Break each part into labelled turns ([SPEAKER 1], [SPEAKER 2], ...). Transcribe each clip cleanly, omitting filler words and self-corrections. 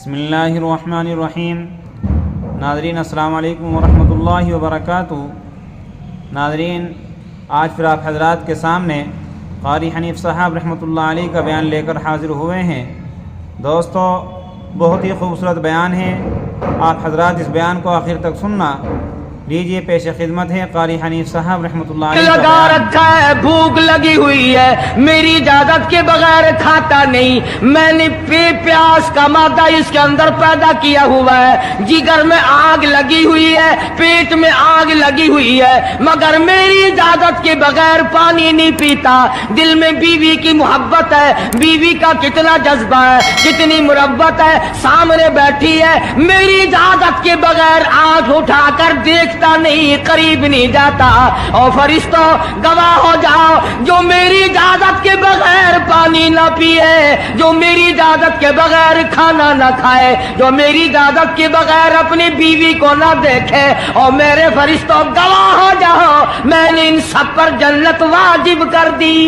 [SPEAKER 1] بسم اللہ الرحمن الرحیم۔ ناظرین السلام علیکم ورحمۃ اللہ وبرکاتہ۔ ناظرین، آج پھر آپ حضرات کے سامنے قاری حنیف صاحب رحمۃ اللہ علیہ کا بیان لے کر حاضر ہوئے ہیں۔ دوستو، بہت ہی خوبصورت بیان ہے، آپ حضرات اس بیان کو آخر تک سننا۔ لیجیے، پیش خدمت ہے قاری حنیف صاحب رحمۃ اللہ علیہ کا
[SPEAKER 2] لگا رکھا ہے، بھوک لگی ہوئی ہے، میری اجازت کے بغیر کھاتا نہیں۔ میں نے پیاس کا مادہ اس کے اندر پیدا کیا ہوا ہے، جگر میں آگ لگی ہوئی ہے، پیٹ میں آگ لگی ہوئی ہے، مگر میری اجازت کے بغیر پانی نہیں پیتا۔ دل میں بیوی کی محبت ہے، بیوی کا کتنا جذبہ ہے، کتنی مربت ہے، سامنے بیٹھی ہے، میری اجازت کے بغیر آنکھ اٹھا کر دیکھتا نہیں، قریب نہیں جاتا۔ اور فرشتوں گواہ ہو جاؤ، جو میری اجازت کے بغیر پانی نہ پیے، جو میری اجازت کے بغیر کھانا نہ کھائے، جو میری اجازت کے بغیر اپنی بیوی کو نہ دیکھے، اور میرے فرشتوں گواہ ہو جاؤ، میں نے ان سب پر جنت واجب کر دی۔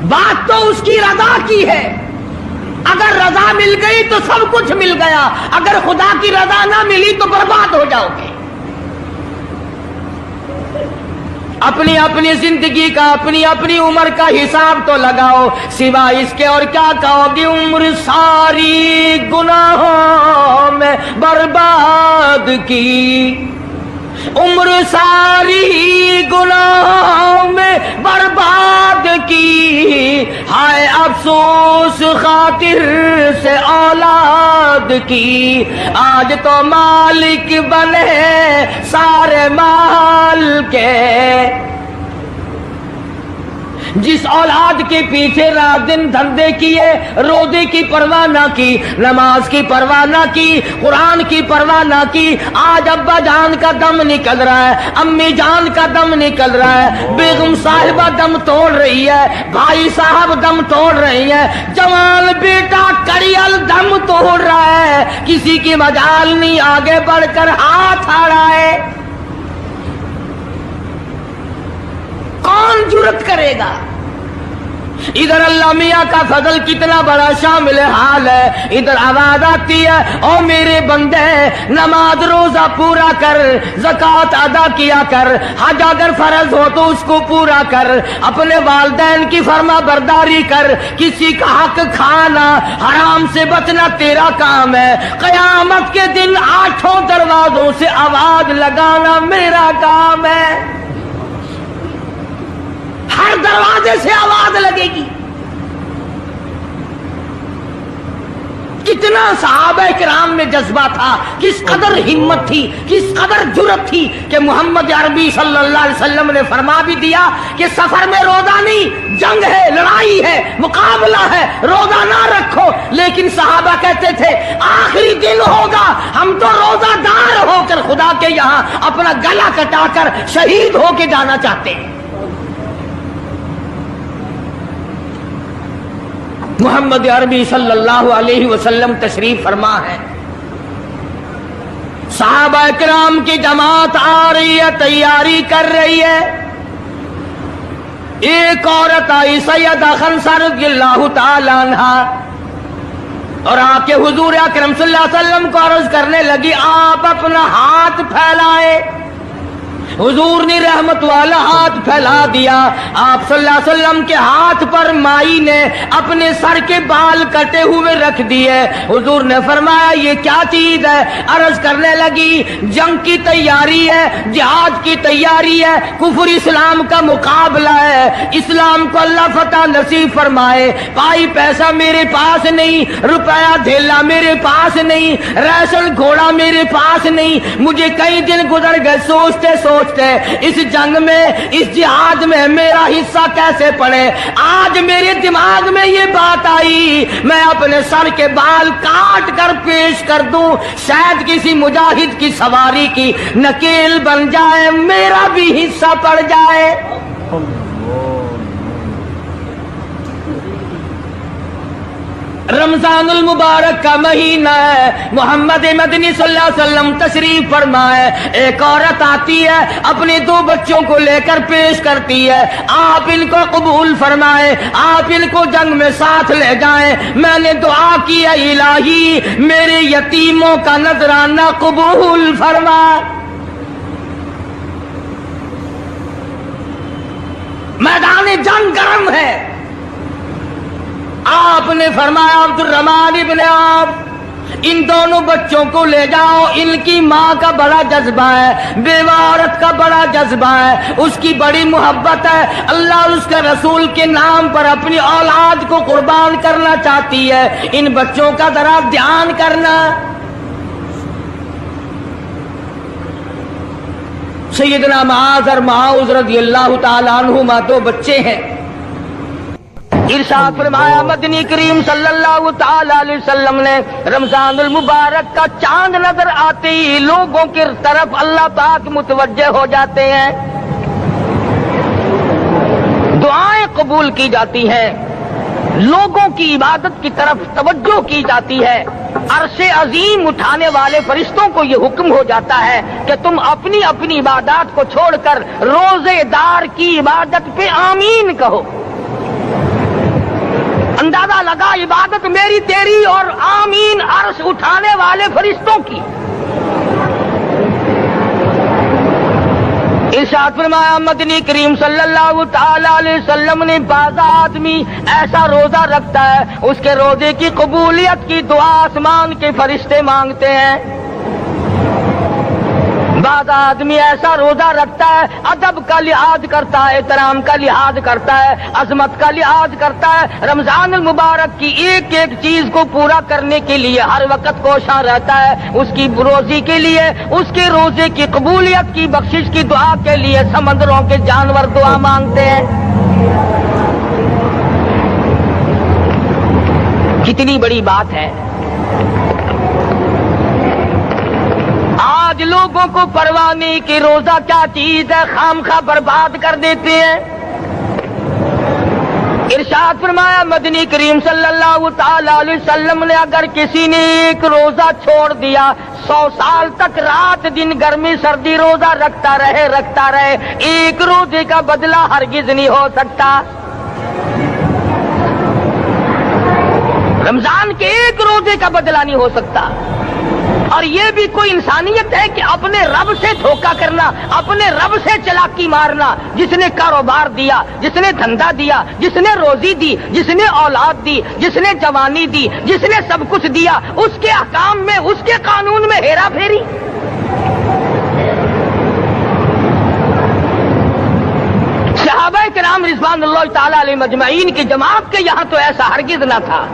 [SPEAKER 2] بات تو اس کی رضا کی ہے، اگر رضا مل گئی تو سب کچھ مل گیا، اگر خدا کی رضا نہ ملی تو برباد ہو جاؤ گے۔ اپنی اپنی زندگی کا، اپنی اپنی عمر کا حساب تو لگاؤ، سوا اس کے اور کیا کہو گی؟ عمر ساری گناہوں میں برباد کی، عمر ساری گناہوں میں برباد کی، ہائے افسوس خاطر سے اولاد کی، آج تو مالک بنے سارے مال کے۔ جس اولاد کے پیچھے رات دن دھندے کیے، روزے کی پرواہ نہ کی، نماز کی پرواہ نہ کی، قرآن کی پرواہ نہ کی، آج ابا جان کا دم نکل رہا ہے، امی جان کا دم نکل رہا ہے، بیگم صاحبہ دم توڑ رہی ہے، بھائی صاحب دم توڑ رہی ہے، جوان بیٹا کڑیل دم توڑ رہا ہے، کسی کی مجال نہیں آگے بڑھ کر ہاتھ آ رہا ہے۔ کون جرت کرے گا؟ ادھر اللہ میاں کا فضل کتنا بڑا شامل حال ہے، ادھر آواز آتی ہے، او میرے بندے نماز روزہ پورا کر، زکوٰۃ ادا کیا کر، حج اگر فرض ہو تو اس کو پورا کر، اپنے والدین کی فرما برداری کر، کسی کا حق کھانا، حرام سے بچنا تیرا کام ہے، قیامت کے دن 8 دروازوں سے آواز لگانا میرا کام ہے۔ ہر دروازے سے آواز لگے گی۔ کتنا صحابہ کرام میں جذبہ تھا، کس قدر ہمت تھی، کس قدر جرت تھی کہ محمد عربی صلی اللہ علیہ وسلم نے فرما بھی دیا کہ سفر میں روزہ نہیں، جنگ ہے، لڑائی ہے، مقابلہ ہے، روزہ نہ رکھو، لیکن صحابہ کہتے تھے آخری دن ہوگا، ہم تو روزہ دار ہو کر خدا کے یہاں اپنا گلا کٹا کر شہید ہو کے جانا چاہتے ہیں۔ محمد عربی صلی اللہ علیہ وسلم تشریف فرما ہے، صحابہ کرام کی جماعت آ رہی ہے، تیاری کر رہی ہے، ایک عورت آئی سیدہ خنسہ رضی اللہ تعالی عنہا، اور آ کے حضور اکرم صلی اللہ علیہ وسلم کو عرض کرنے لگی، آپ اپنا ہاتھ پھیلائے۔ حضور نے رحمت والا ہاتھ پھیلا دیا، آپ صلی اللہ علیہ وسلم کے ہاتھ پر مائی نے اپنے سر کے بال کٹے ہوئے رکھ دیے۔ حضور نے فرمایا یہ کیا چیز ہے؟ عرض کرنے لگی جنگ کی تیاری ہے، جہاد کی تیاری ہے، کفر اسلام کا مقابلہ ہے، اسلام کو اللہ فتح نصیب فرمائے۔ پائی پیسہ میرے پاس نہیں، روپیہ دھیلا میرے پاس نہیں، ریشن گھوڑا میرے پاس نہیں، مجھے کئی دن گزر گئے سوچتے سوچتے اس جنگ میں، اس جہاد میں میرا حصہ کیسے پڑے۔ آج میرے دماغ میں یہ بات آئی، میں اپنے سر کے بال کاٹ کر پیش کر دوں، شاید کسی مجاہد کی سواری کی نکیل بن جائے، میرا بھی حصہ پڑ جائے۔ رمضان المبارک کا مہینہ ہے، محمد مدنی صلی اللہ علیہ وسلم تشریف فرمائے، ایک عورت آتی ہے اپنے 2 بچوں کو لے کر پیش کرتی ہے، آپ ان کو قبول فرمائے، آپ ان کو جنگ میں ساتھ لے جائیں، میں نے دعا کی ہے الہی میرے یتیموں کا نذرانہ قبول فرما۔ میدان جنگ گرم ہے، آپ نے فرمایا عبد الرحمن ابن عوف ان دونوں بچوں کو لے جاؤ، ان کی ماں کا بڑا جذبہ ہے، بیوہ عورت کا بڑا جذبہ ہے، اس کی بڑی محبت ہے، اللہ اور اس کے رسول کے نام پر اپنی اولاد کو قربان کرنا چاہتی ہے، ان بچوں کا ذرا دھیان کرنا۔ سیدنا معاذ اور معاذ رضی اللہ تعالیٰ عنہما 2 بچے ہیں، ارشاد فرمایا مدنی کریم صلی اللہ تعالی علیہ وسلم نے رمضان المبارک کا چاند نظر آتے ہی لوگوں کی طرف اللہ پاک متوجہ ہو جاتے ہیں، دعائیں قبول کی جاتی ہیں، لوگوں کی عبادت کی طرف توجہ کی جاتی ہے، عرش عظیم اٹھانے والے فرشتوں کو یہ حکم ہو جاتا ہے کہ تم اپنی اپنی عبادات کو چھوڑ کر روزے دار کی عبادت پہ آمین کہو۔ اندازہ لگا عبادت میری تیری اور آمین عرش اٹھانے والے فرشتوں کی۔ ارشاد فرمایا مدنی کریم صلی اللہ تعالی علیہ وسلم نے بعض آدمی ایسا روزہ رکھتا ہے اس کے روزے کی قبولیت کی دعا آسمان کے فرشتے مانگتے ہیں، بعض آدمی ایسا روزہ رکھتا ہے ادب کا لحاظ کرتا ہے، احترام کا لحاظ کرتا ہے، عظمت کا لحاظ کرتا ہے، رمضان المبارک کی ایک ایک چیز کو پورا کرنے کے لیے ہر وقت کوشاں رہتا ہے، اس کی روزی کے لیے، اس کے روزے کی قبولیت کی بخشش کی دعا کے لیے سمندروں کے جانور دعا مانگتے ہیں۔ کتنی بڑی بات ہے، آج لوگوں کو پرواہ نہیں کہ روزہ کیا چیز ہے، خام خواہ برباد کر دیتے ہیں۔ ارشاد فرمایا مدنی کریم صلی اللہ تعالی علیہ وسلم نے اگر کسی نے ایک روزہ چھوڑ دیا 100 سال تک رات دن گرمی سردی روزہ رکھتا رہے، ایک روزے کا بدلہ ہرگز نہیں ہو سکتا۔ رمضان کے ایک روزے کا بدلہ نہیں ہو سکتا، اور یہ بھی کوئی انسانیت ہے کہ اپنے رب سے دھوکہ کرنا، اپنے رب سے چلاکی مارنا، جس نے کاروبار دیا، جس نے دھندا دیا، جس نے روزی دی، جس نے اولاد دی، جس نے جوانی دی، جس نے سب کچھ دیا، اس کے احکام میں، اس کے قانون میں ہیرا پھیری۔ صحابہ کرام رضوان اللہ تعالی علیہ مجمعین کی جماعت کے یہاں تو ایسا ہرگز نہ تھا،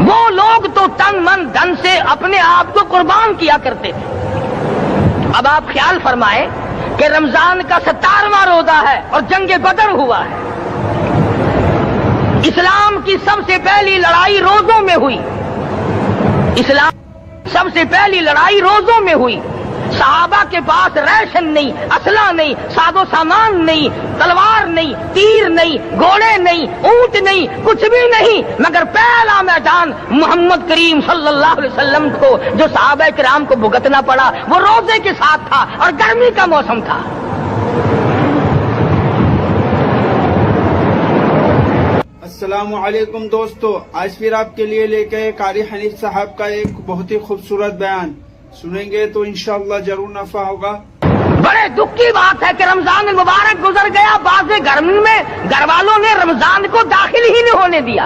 [SPEAKER 2] وہ لوگ تو تن من دھن سے اپنے آپ کو قربان کیا کرتے تھے۔ اب آپ خیال فرمائیں کہ رمضان کا 17واں روزہ ہے اور جنگ بدر ہوا ہے، اسلام کی سب سے پہلی لڑائی روزوں میں ہوئی، اسلام سب سے پہلی لڑائی روزوں میں ہوئی، صحابہ کے پاس ریشن نہیں، اسلحہ نہیں، ساز و سامان نہیں، تلوار نہیں، تیر نہیں، گھوڑے نہیں، اونٹ نہیں، کچھ بھی نہیں، مگر پہلا میدان محمد کریم صلی اللہ علیہ وسلم کو جو صحابہ کرام کو بھگتنا پڑا وہ روزے کے ساتھ تھا اور گرمی کا موسم تھا۔
[SPEAKER 3] السلام علیکم دوستو، آج پھر آپ کے لیے لے کے قاری حنیف صاحب کا ایک بہت ہی خوبصورت بیان سنیں گے تو انشاءاللہ ضرور نفع ہوگا۔
[SPEAKER 2] بڑے دکھ کی بات ہے کہ رمضان المبارک گزر گیا، بعض گھر میں گھر والوں نے رمضان کو داخل ہی نہیں ہونے دیا۔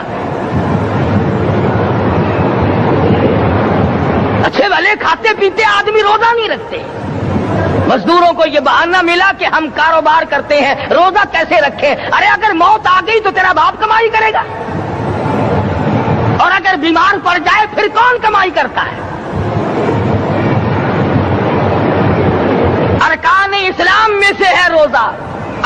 [SPEAKER 2] اچھے بھلے کھاتے پیتے آدمی روزہ نہیں رکھتے، مزدوروں کو یہ بہانہ ملا کہ ہم کاروبار کرتے ہیں، روزہ کیسے رکھے؟ ارے اگر موت آ گئی تو تیرا باپ کمائی کرے گا، اور اگر بیمار پڑ جائے پھر کون کمائی کرتا ہے؟ ارکان اسلام میں سے ہے روزہ،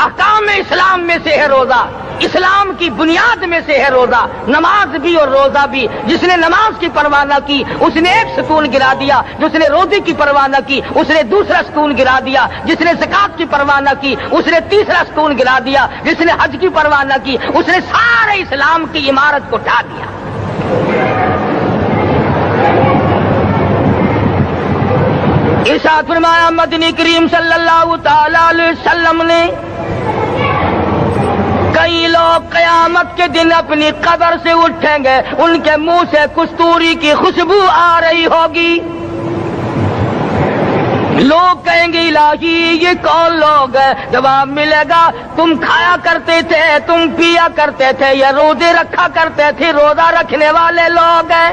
[SPEAKER 2] احکام اسلام میں سے ہے روزہ، اسلام کی بنیاد میں سے ہے روزہ، نماز بھی اور روزہ بھی۔ جس نے نماز کی پرواہ نہ کی اس نے ایک ستون گرا دیا، جس نے روزے کی پرواہ نہ کی اس نے دوسرا ستون گرا دیا، جس نے زکات کی پرواہ نہ کی اس نے تیسرا ستون گرا دیا، جس نے حج کی پرواہ نہ کی اس نے سارے اسلام کی عمارت کو ڈھا دیا۔ ارشاد فرمایا مدنی کریم صلی اللہ تعالی علیہ وسلم نے، کئی لوگ قیامت کے دن اپنی قبر سے اٹھیں گے، ان کے منہ سے کستوری کی خوشبو آ رہی ہوگی۔ لوگ کہیں گے الہی یہ کون لوگ ہیں؟ جواب ملے گا تم کھایا کرتے تھے، تم پیا کرتے تھے، یا روزے رکھا کرتے تھے، روزہ رکھنے والے لوگ ہیں۔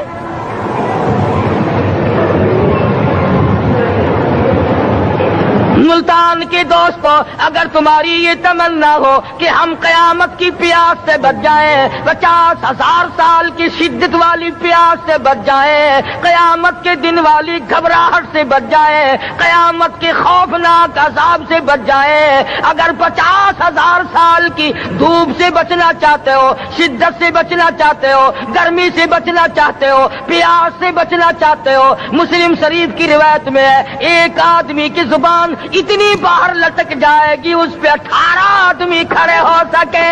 [SPEAKER 2] ملتان کے دوستو، اگر تمہاری یہ تمنا ہو کہ ہم قیامت کی پیاس سے بچ جائیں، 50,000 سال کی شدت والی پیاس سے بچ جائیں، قیامت کے دن والی گھبراہٹ سے بچ جائیں، قیامت کے خوفناک عذاب سے بچ جائیں، اگر 50,000 سال کی دھوپ سے بچنا چاہتے ہو، شدت سے بچنا چاہتے ہو، گرمی سے بچنا چاہتے ہو، پیاس سے بچنا چاہتے ہو، مسلم شریف کی روایت میں ہے ایک آدمی کی زبان اتنی باہر لٹک جائے گی اس پہ 18 آدمی کھڑے ہو سکے۔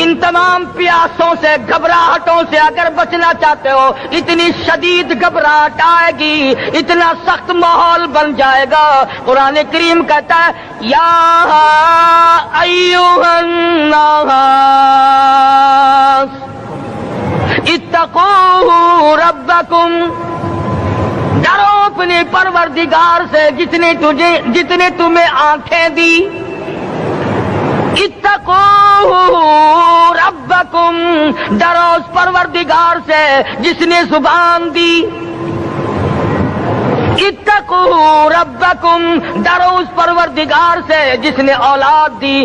[SPEAKER 2] ان تمام پیاسوں سے، گھبراہٹوں سے اگر بچنا چاہتے ہو، اتنی شدید گھبراہٹ آئے گی، اتنا سخت ماحول بن جائے گا۔ قرآن کریم کہتا ہے یا ایھا الناس اتقوا ربکم، ڈرو اپنے پروردگار سے جتنے تمہیں آنکھیں دی۔ اتقوا ربکم، ڈرو اس پروردگار سے جس نے زبان دی۔ اتقوا ربکم، ڈرو اس پروردگار سے جس نے اولاد دی۔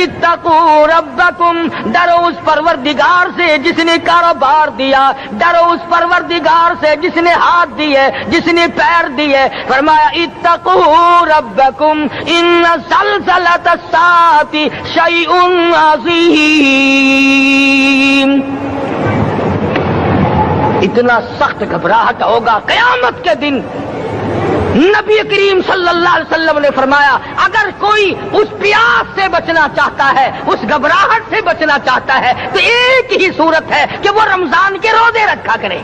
[SPEAKER 2] اتقوا ربکم، ڈرو اس پروردگار سے جس نے کاروبار دیا۔ ڈرو اس پروردگار سے جس نے ہاتھ دیے، جس نے پیر دیے۔ فرمایا اتقوا ربکم ان زلزلۃ الساعۃ شیء عظیم، اتنا سخت گھبراہٹ ہوگا قیامت کے دن۔ نبی کریم صلی اللہ علیہ وسلم نے فرمایا اگر کوئی اس پیاس سے بچنا چاہتا ہے، اس گھبراہٹ سے بچنا چاہتا ہے، تو ایک ہی صورت ہے کہ وہ رمضان کے روزے رکھا کرے۔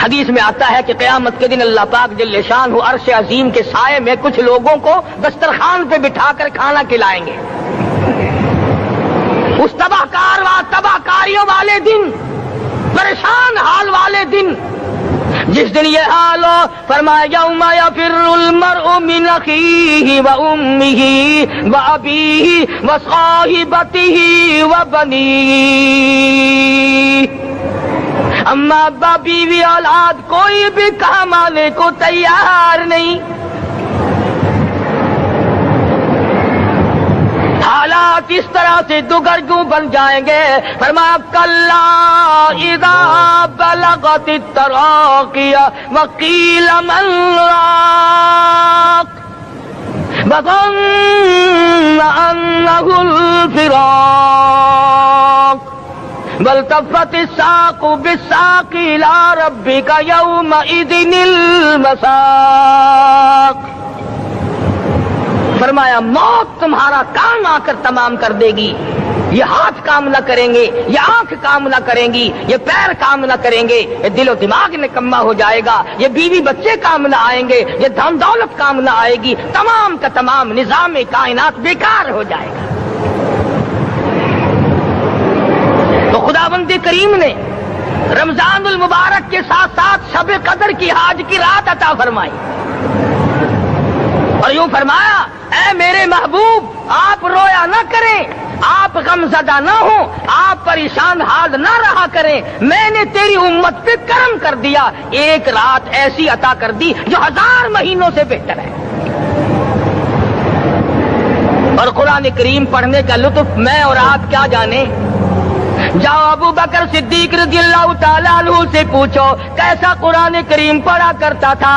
[SPEAKER 2] حدیث میں آتا ہے کہ قیامت کے دن اللہ پاک جل شانہ عرش عظیم کے سائے میں کچھ لوگوں کو دسترخوان پہ بٹھا کر کھانا کھلائیں گے۔ اس تباہ کاریوں والے دن، پریشان حال والے دن، جس دن یہ حال ہو، فرمایا یوم یفر المرء من اخیہ و امہ و ابیہ و صاحبتہ و بنیہ، اما ابا بیوی اولاد کوئی بھی کام آنے کو تیار نہیں۔ حالات اس طرح سے دگرگوں بن جائیں گے۔ فرمایا کلا اذا بلغت التراقی وقیل من راق وظن انہ الفراق والتفت الساق بالساق الى ربک یومئذ المساق۔ فرمایا موت تمہارا کام آ کر تمام کر دے گی، یہ ہاتھ کام نہ کریں گے، یہ آنکھ کام نہ کریں گی، یہ پیر کام نہ کریں گے، یہ دل و دماغ نکما ہو جائے گا، یہ بیوی بچے کام نہ آئیں گے، یہ دھن دولت کام نہ آئے گی، تمام کا تمام نظام کائنات بیکار ہو جائے گا۔ تو خداوند کریم نے رمضان المبارک کے ساتھ ساتھ شب قدر کی حج کی رات عطا فرمائی اور یوں فرمایا اے میرے محبوب آپ رویا نہ کریں، آپ غم زدہ نہ ہوں، آپ پریشان حال نہ رہا کریں، میں نے تیری امت پہ کرم کر دیا، ایک رات ایسی عطا کر دی جو 1000 مہینوں سے بہتر ہے۔ اور قرآن کریم پڑھنے کا لطف میں اور آپ کیا جانے۔ جاؤ ابو بکر صدیق رضی اللہ تعالیٰ عنہ سے پوچھو کیسا قرآن کریم پڑھا کرتا تھا۔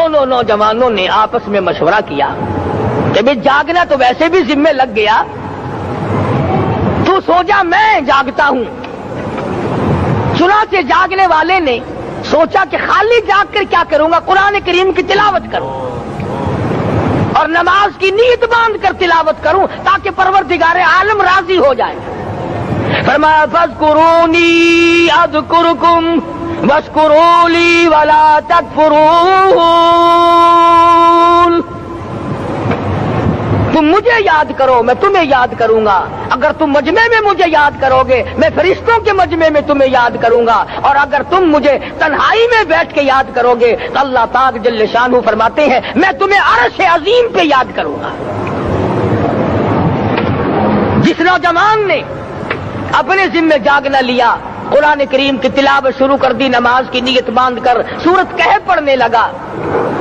[SPEAKER 2] دونوں نوجوانوں نے آپس میں مشورہ کیا کہ بھئی جاگنا تو ویسے بھی ذمہ لگ گیا، تو سو جا، میں جاگتا ہوں۔ چنانچہ جاگنے والے نے سوچا کہ خالی جاگ کر کیا کروں گا، قرآن کریم کی تلاوت کروں اور نماز کی نیت باندھ کر تلاوت کروں تاکہ پروردگار عالم راضی ہو جائے۔ فرمایا فاذکرونی اذکرکم واشکروا لی ولا تکفرون، تم مجھے یاد کرو میں تمہیں یاد کروں گا، اگر تم مجمع میں مجھے یاد کرو گے میں فرشتوں کے مجمع میں تمہیں یاد کروں گا، اور اگر تم مجھے تنہائی میں بیٹھ کے یاد کرو گے تو اللہ پاک جل شانہ فرماتے ہیں میں تمہیں عرش عظیم پہ یاد کروں گا۔ جس نوجوان نے اپنے ذمہ جاگنا لیا، قرآن کریم کی تلاوت شروع کر دی، نماز کی نیت باندھ کر سورت کہف پڑھنے لگا،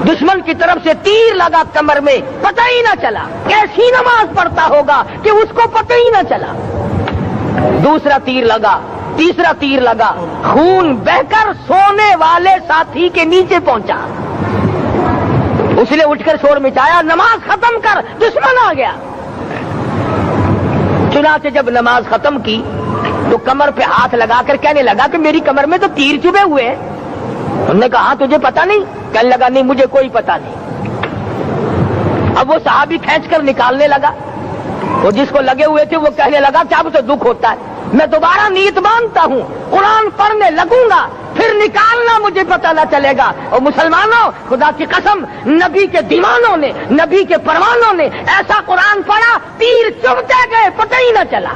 [SPEAKER 2] دشمن کی طرف سے تیر لگا کمر میں، پتہ ہی نہ چلا کیسی نماز پڑھتا ہوگا کہ اس کو پتہ ہی نہ چلا۔ دوسرا تیر لگا، تیسرا تیر لگا، خون بہ کر سونے والے ساتھی کے نیچے پہنچا۔ اس نے اٹھ کر شور مچایا نماز ختم کر، دشمن آ گیا۔ چنانچہ جب نماز ختم کی تو کمر پہ ہاتھ لگا کر کہنے لگا کہ میری کمر میں تو تیر چبھے ہوئے ہیں۔ انہوں نے کہا تجھے پتا نہیں؟ کہنے لگا نہیں مجھے کوئی پتا نہیں۔ اب وہ صحابی کھینچ کر نکالنے لگا، وہ جس کو لگے ہوئے تھے وہ کہنے لگا کہ اب تو دکھ ہوتا ہے، میں دوبارہ نیت باندھتا ہوں، قرآن پڑھنے لگوں گا، پھر نکالنا مجھے پتا نہ چلے گا۔ اور مسلمانوں خدا کی قسم نبی کے دیوانوں نے، نبی کے پروانوں نے ایسا قرآن پڑھا تیر چبھتے گئے پتہ ہی نہ چلا۔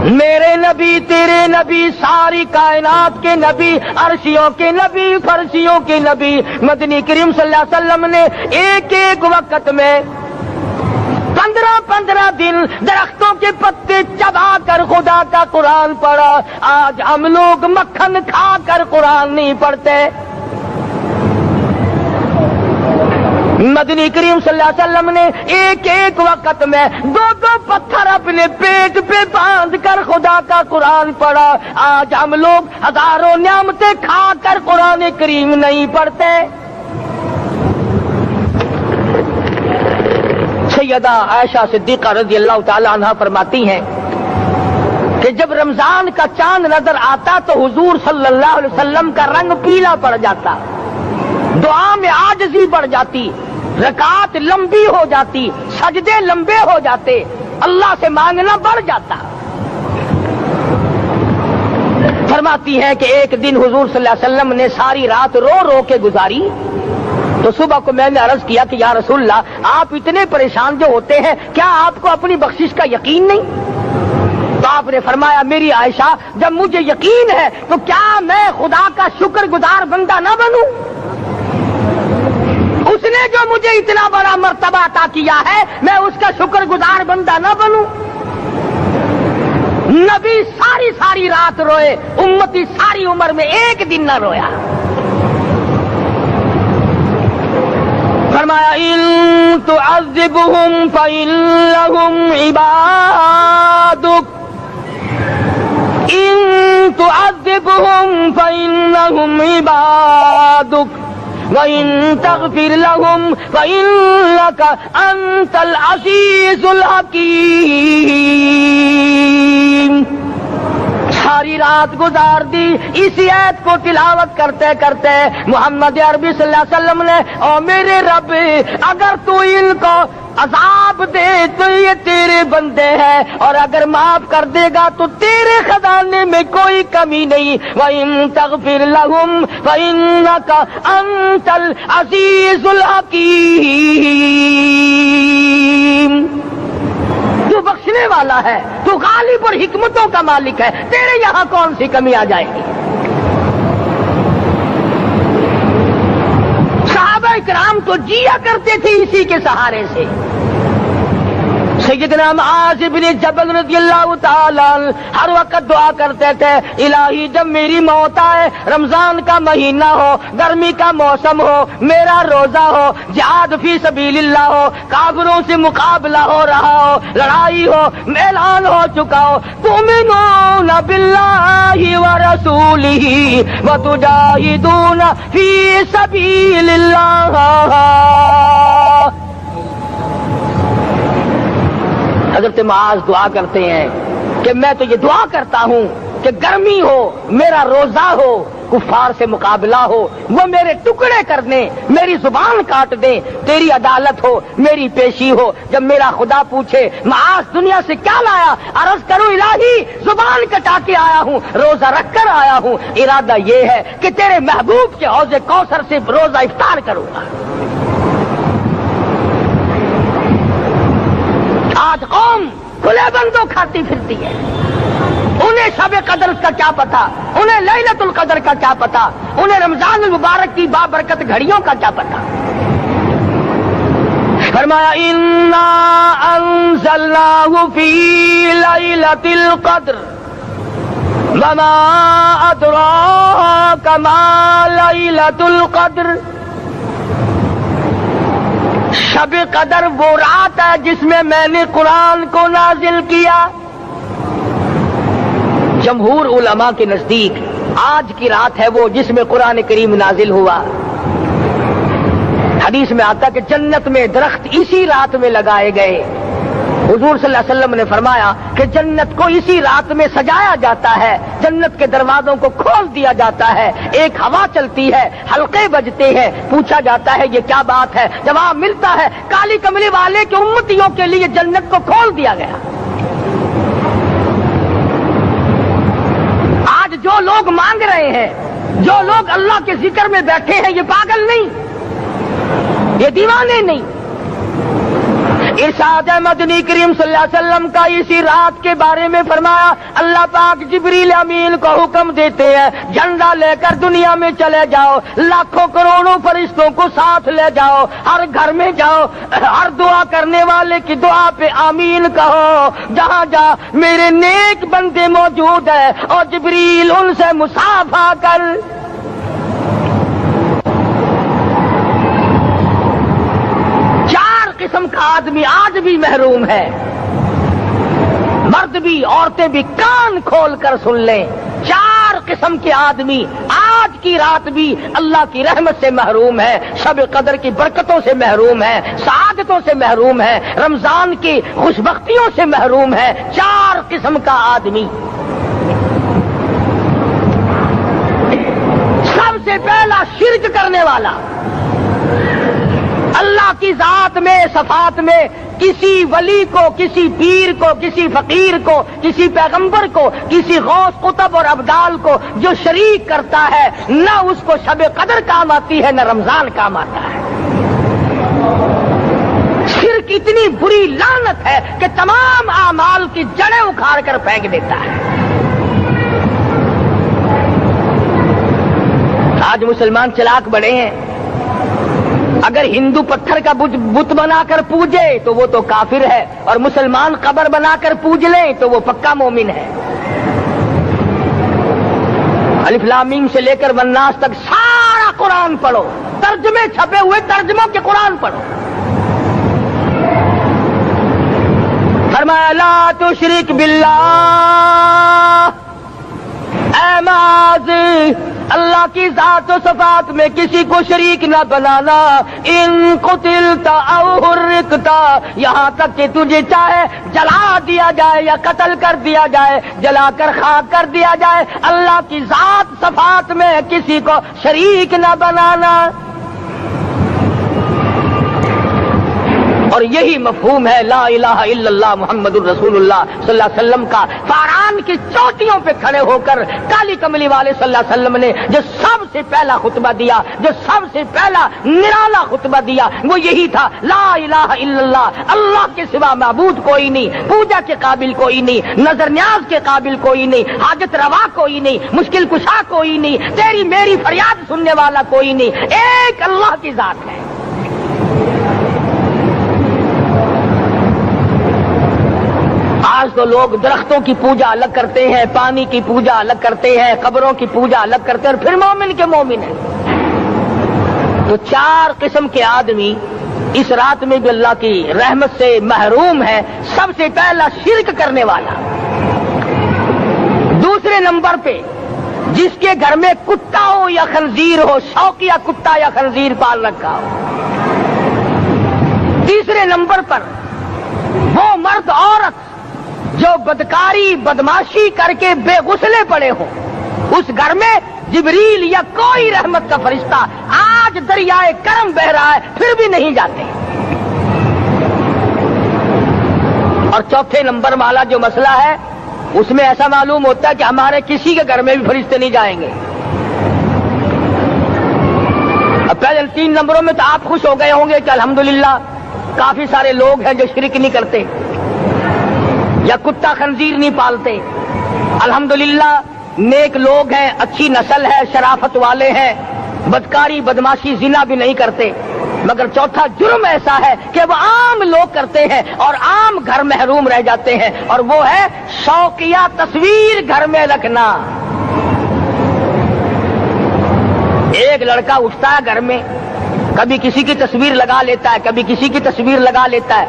[SPEAKER 2] میرے نبی تیرے نبی ساری کائنات کے نبی، عرشیوں کے نبی، فرشیوں کے نبی مدنی کریم صلی اللہ علیہ وسلم نے ایک ایک وقت میں 15 دن درختوں کے پتے چبا کر خدا کا قرآن پڑھا۔ آج ہم لوگ مکھن کھا کر قرآن نہیں پڑھتے۔ مدنی کریم صلی اللہ علیہ وسلم نے ایک ایک وقت میں 2 پتھر اپنے پیٹ پہ باندھ کر خدا کا قرآن پڑھا۔ آج ہم لوگ ہزاروں نعمتیں کھا کر قرآن کریم نہیں پڑھتے۔ سیدہ عائشہ صدیقہ رضی اللہ تعالی عنہا فرماتی ہیں کہ جب رمضان کا چاند نظر آتا تو حضور صلی اللہ علیہ وسلم کا رنگ پیلا پڑ جاتا، دعا میں عاجزی بڑھ جاتی، رکعات لمبی ہو جاتی، سجدے لمبے ہو جاتے، اللہ سے مانگنا بڑھ جاتا۔ فرماتی ہے کہ ایک دن حضور صلی اللہ علیہ وسلم نے ساری رات رو رو کے گزاری، تو صبح کو میں نے عرض کیا کہ یا رسول اللہ آپ اتنے پریشان جو ہوتے ہیں کیا آپ کو اپنی بخشش کا یقین نہیں؟ تو آپ نے فرمایا میری عائشہ جب مجھے یقین ہے تو کیا میں خدا کا شکر گزار بندہ نہ بنوں؟ اس نے جو مجھے اتنا بڑا مرتبہ عطا کیا ہے میں اس کا شکر گزار بندہ نہ بنوں؟ نبی ساری رات روئے، امتی ساری عمر میں ایک دن نہ رویا۔ فرمایا ان تعذبهم فإنهم عبادك، ان تعذبهم فإنهم عبادك وَإِن تَغْفِرْ لَهُمْ فَإِنَّكَ أَنْتَ الْعَزِيزُ الْحَكِيمُ۔ ساری رات گزار دی اسی آیت کو تلاوت کرتے کرتے محمد عربی صلی اللہ علیہ وسلم نے او میرے رب اگر تو ان کو عذاب دے تو یہ تیرے بندے ہیں، اور اگر معاف کر دے گا تو تیرے خزانے میں کوئی کمی نہیں۔ وَإِن تَغْفِرْ لَهُمْ فَإِنَّكَ أَنْتَ الْعَزِيزُ الْحَكِيمُ۔ تو بخشنے والا ہے، تو غالب اور حکمتوں کا مالک ہے، تیرے یہاں کون سی کمی آ جائے گی؟ صحابہ کرام تو جیا کرتے تھے اسی کے سہارے سے، سیدنا معاذ بن جبل رضی اللہ تعالی عنہ ہر وقت دعا کرتے تھے، الہی جب میری موت آئے، رمضان کا مہینہ ہو، گرمی کا موسم ہو، میرا روزہ ہو، جہاد فی سبیل اللہ ہو، کافروں سے مقابلہ ہو رہا ہو، لڑائی ہو، اعلان ہو چکا ہو، تؤمنون باللہ ورسولہ وتجاہدون فی سبیل اللہ۔ حضرت معاذ دعا کرتے ہیں کہ میں تو یہ دعا کرتا ہوں کہ گرمی ہو، میرا روزہ ہو، کفار سے مقابلہ ہو، وہ میرے ٹکڑے کر دیں، میری زبان کاٹ دیں، تیری عدالت ہو، میری پیشی ہو۔ جب میرا خدا پوچھے معاذ دنیا سے کیا لایا، عرض کروں الہی زبان کٹا کے آیا ہوں، روزہ رکھ کر آیا ہوں، ارادہ یہ ہے کہ تیرے محبوب کے حوض کوثر سے روزہ افطار کروں گا۔ آج قوم کھلے بندوں کھاتی پھرتی ہے، انہیں شب قدر کا کیا پتا، انہیں لیلۃ القدر کا کیا پتا، انہیں رمضان المبارک کی بابرکت گھڑیوں کا کیا پتا۔ فرمایا انا انزلناہ فی لیلۃ القدر وما ادراک ما لیلۃ القدر۔ شب قدر وہ رات ہے جس میں نے قرآن کو نازل کیا۔ جمہور علماء کے نزدیک آج کی رات ہے وہ جس میں قرآن کریم نازل ہوا۔ حدیث میں آتا کہ جنت میں درخت اسی رات میں لگائے گئے۔ حضور صلی اللہ علیہ وسلم نے فرمایا کہ جنت کو اسی رات میں سجایا جاتا ہے، جنت کے دروازوں کو کھول دیا جاتا ہے، ایک ہوا چلتی ہے، حلقے بجتے ہیں، پوچھا جاتا ہے یہ کیا بات ہے، جواب ملتا ہے کالی کملی والے کے امتیوں کے لیے جنت کو کھول دیا گیا۔ آج جو لوگ مانگ رہے ہیں، جو لوگ اللہ کے ذکر میں بیٹھے ہیں، یہ پاگل نہیں، یہ دیوانے نہیں۔ ارشاد مدنی کریم صلی اللہ علیہ وسلم کا اسی رات کے بارے میں فرمایا، اللہ پاک جبریل امین کو حکم دیتے ہیں جھنڈا لے کر دنیا میں چلے جاؤ، لاکھوں کروڑوں فرشتوں کو ساتھ لے جاؤ، ہر گھر میں جاؤ، ہر دعا کرنے والے کی دعا پہ آمین کہو، جہاں جا میرے نیک بندے موجود ہیں اور جبریل ان سے مصافحہ کر۔ قسم کا آدمی آج بھی محروم ہے، مرد بھی عورتیں بھی کان کھول کر سن لیں، 4 قسم کے آدمی آج کی رات بھی اللہ کی رحمت سے محروم ہے، شب قدر کی برکتوں سے محروم ہے، سعادتوں سے محروم ہے، رمضان کی خوشبختیوں سے محروم ہے۔ 4 قسم کا آدمی۔ سب سے پہلا شرک کرنے والا، اللہ کی ذات میں صفات میں کسی ولی کو، کسی پیر کو، کسی فقیر کو، کسی پیغمبر کو، کسی غوث قطب اور ابدال کو جو شریک کرتا ہے، نہ اس کو شب قدر کام آتی ہے، نہ رمضان کام آتا ہے۔ شرک اتنی بری لعنت ہے کہ تمام اعمال کی جڑیں اکھاڑ کر پھینک دیتا ہے۔ آج مسلمان چلاک بڑے ہیں، اگر ہندو پتھر کا بت بنا کر پوجے تو وہ تو کافر ہے، اور مسلمان قبر بنا کر پوج لیں تو وہ پکا مومن ہے۔ الف لام میم سے لے کر والناس تک سارا قرآن پڑھو، ترجمے چھپے ہوئے ترجموں کے قرآن پڑھو۔ فرمایا لا تشرک باللہ، اے معاذ اللہ کی ذات و صفات میں کسی کو شریک نہ بنانا۔ ان قتلت او حرقت، یہاں تک کہ تجھے چاہے جلا دیا جائے یا قتل کر دیا جائے، جلا کر خاک کر دیا جائے، اللہ کی ذات صفات میں کسی کو شریک نہ بنانا۔ اور یہی مفہوم ہے لا الہ الا اللہ محمد الرسول اللہ صلی اللہ علیہ وسلم کا۔ فاران کی چوٹیوں پہ کھڑے ہو کر کالی کملی والے صلی اللہ علیہ وسلم نے جو سب سے پہلا خطبہ دیا، جو سب سے پہلا نرالا خطبہ دیا، وہ یہی تھا لا الہ الا اللہ، اللہ کے سوا معبود کوئی نہیں، پوجا کے قابل کوئی نہیں، نظر نیاز کے قابل کوئی نہیں، حاجت روا کوئی نہیں، مشکل کشا کوئی نہیں، تیری میری فریاد سننے والا کوئی نہیں، ایک اللہ کی ذات ہے۔ آج تو لوگ درختوں کی پوجا الگ کرتے ہیں، پانی کی پوجا الگ کرتے ہیں، قبروں کی پوجا الگ کرتے ہیں، اور پھر مومن کے مومن ہیں۔ تو 4 قسم کے آدمی اس رات میں بھی اللہ کی رحمت سے محروم ہے۔ سب سے پہلا شرک کرنے والا، دوسرے نمبر پہ جس کے گھر میں کتا ہو یا خنزیر ہو، شوقیہ کتا یا خنزیر پال رکھا ہو، تیسرے نمبر پر وہ مرد عورت جو بدکاری بدماشی کر کے بے غسلے پڑے ہوں، اس گھر میں جبریل یا کوئی رحمت کا فرشتہ آج دریائے کرم بہ رہا ہے پھر بھی نہیں جاتے۔ اور چوتھے نمبر والا جو مسئلہ ہے اس میں ایسا معلوم ہوتا ہے کہ ہمارے کسی کے گھر میں بھی فرشتے نہیں جائیں گے۔ اب پہلے 3 نمبروں میں تو آپ خوش ہو گئے ہوں گے کہ الحمدللہ کافی سارے لوگ ہیں جو شرک نہیں کرتے یا کتا خنزیر نہیں پالتے، الحمدللہ نیک لوگ ہیں، اچھی نسل ہے، شرافت والے ہیں، بدکاری بدماشی زنا بھی نہیں کرتے۔ مگر چوتھا جرم ایسا ہے کہ وہ عام لوگ کرتے ہیں اور عام گھر محروم رہ جاتے ہیں، اور وہ ہے شوقیہ تصویر گھر میں رکھنا۔ ایک لڑکا اٹھتا ہے گھر میں، کبھی کسی کی تصویر لگا لیتا ہے، کبھی کسی کی تصویر لگا لیتا ہے۔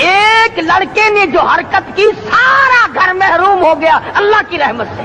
[SPEAKER 2] ایک لڑکے نے جو حرکت کی سارا گھر محروم ہو گیا اللہ کی رحمت سے۔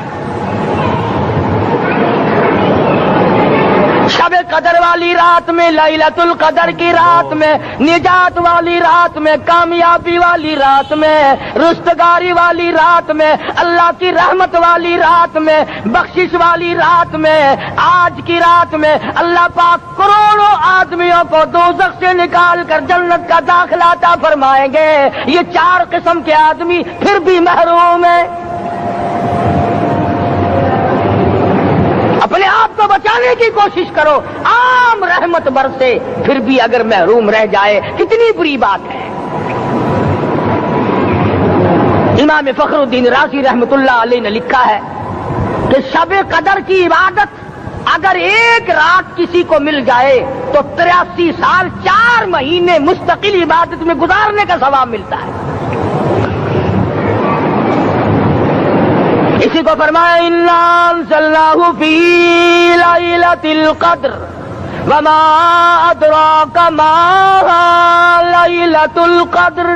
[SPEAKER 2] شب قدر والی رات میں، لیلۃ القدر کی رات میں، نجات والی رات میں، کامیابی والی رات میں، رستگاری والی رات میں، اللہ کی رحمت والی رات میں، بخشش والی رات میں، آج کی رات میں اللہ پاک کروڑوں آدمیوں کو دوزخ سے نکال کر جنت کا داخلہ عطا فرمائیں گے۔ یہ 4 قسم کے آدمی پھر بھی محروم ہیں۔ اپنے آپ کو بچانے کی کوشش کرو، عام رحمت برسے پھر بھی اگر محروم رہ جائے کتنی بری بات ہے۔ امام فخر الدین رازی رحمت اللہ علیہ نے لکھا ہے کہ شب قدر کی عبادت اگر ایک رات کسی کو مل جائے تو 83 سال 4 مہینے مستقل عبادت میں گزارنے کا ثواب ملتا ہے۔ اسی کو فرمایا انا انزلناہ فی لیلۃ القدر وما ادراک ما لیلۃ القدر۔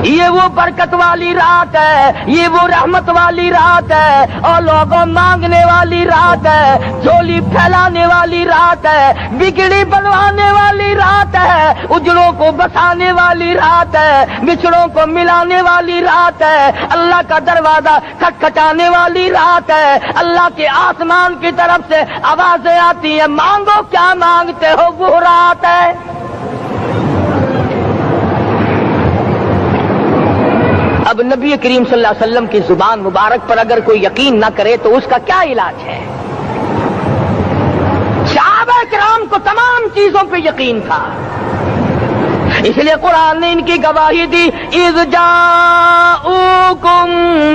[SPEAKER 2] یہ وہ برکت والی رات ہے، یہ وہ رحمت والی رات ہے، اور لوگوں مانگنے والی رات ہے، جھولی پھیلانے والی رات ہے، بگڑی بنوانے والی رات ہے، اجڑوں کو بسانے والی رات ہے، بچھڑوں کو ملانے والی رات ہے، اللہ کا دروازہ کھٹکھٹانے والی رات ہے، اللہ کے آسمان کی طرف سے آوازیں آتی ہیں مانگو کیا مانگتے ہو، وہ رات ہے۔ اب نبی کریم صلی اللہ علیہ وسلم کی زبان مبارک پر اگر کوئی یقین نہ کرے تو اس کا کیا علاج ہے؟ صحابہ کرام کو تمام چیزوں پہ یقین تھا، اس لیے قرآن نے ان کی گواہی دی، اذ جاؤکم